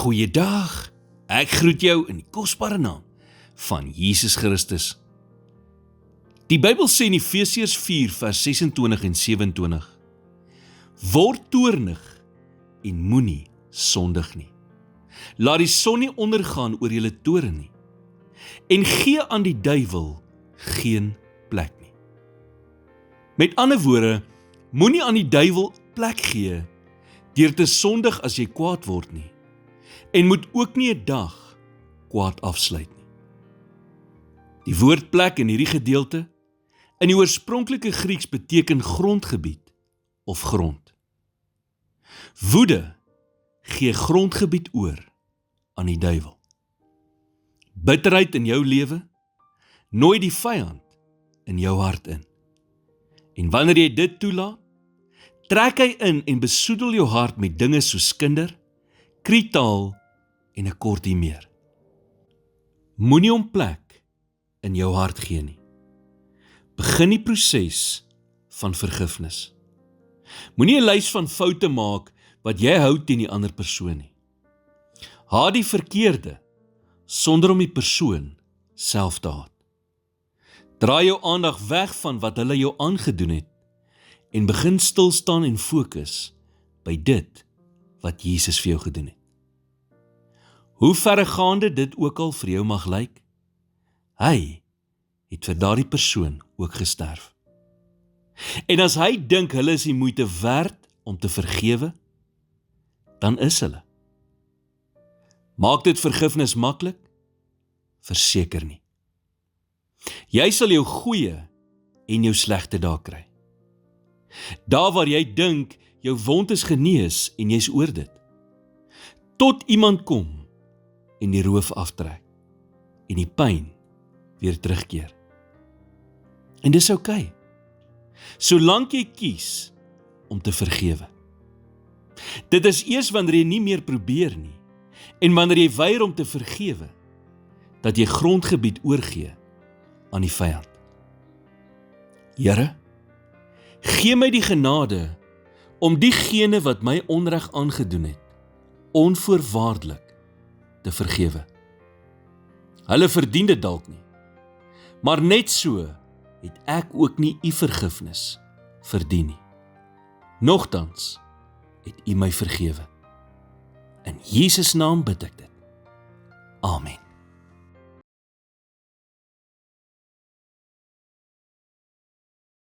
Goeiedag, ek groet jou in die kosbare naam van Jesus Christus. Die Bybel sê in Efesiërs 4 vers 26 en 27, word toornig en moenie sondig nie. Laat die son nie ondergaan oor julle toorn nie, en gee aan die duiwel geen plek nie. Met ander woorde, moenie aan die duiwel plek gee deur te sondig as jy kwaad word nie, en moet ook nie 'n dag kwaad afsluit nie. Die woord plek in hierdie gedeelte in die oorspronklike Grieks beteken grondgebied of grond. Woede gee grondgebied oor aan die duiwel. Bitterheid in jou lewe nooi die vyand in jou hart in. En wanneer jy dit toelaat, trek hy in en besoedel jou hart met dinge soos kinder, krietaal en 'n kortie meer. Moenie hom plek in jou hart gee nie. Begin die proses van vergifnis. Moenie 'n lys van foute maak wat jy hou teen die ander persoon nie. Haat die verkeerde sonder om die persoon self te haat. Draai jou aandag weg van wat hulle jou aangedoen het en begin stil staan en fokus by dit wat Jesus vir jou gedoen het. Hoe verregaande dit ook al vir jou mag lyk, hy het vir daardie persoon ook gesterf. En as hy dink hulle is die moeite werd om te vergewe, dan is hulle. Maak dit vergifnis maklik? Verseker nie. Jy sal jou goeie en jou slegte dae kry. Daar waar jy dink jou wond is genees en jy's oor dit, tot iemand kom en die roof aftrek en die pyn weer terugkeer. En dis oukei, solank jy kies om te vergewe. Dit is eers wanneer jy nie meer probeer nie en wanneer jy weier om te vergewe, dat jy grondgebied oorgee aan die vyand. Here, gee my die genade om diegene wat my onreg aangedoen het, onvoorwaardelik te vergewe. Hulle verdien dit dalk nie, maar net so het ek ook nie u vergifnis verdien nie. Nogtans het u my vergewe. In Jesus naam bid ek dit. Amen.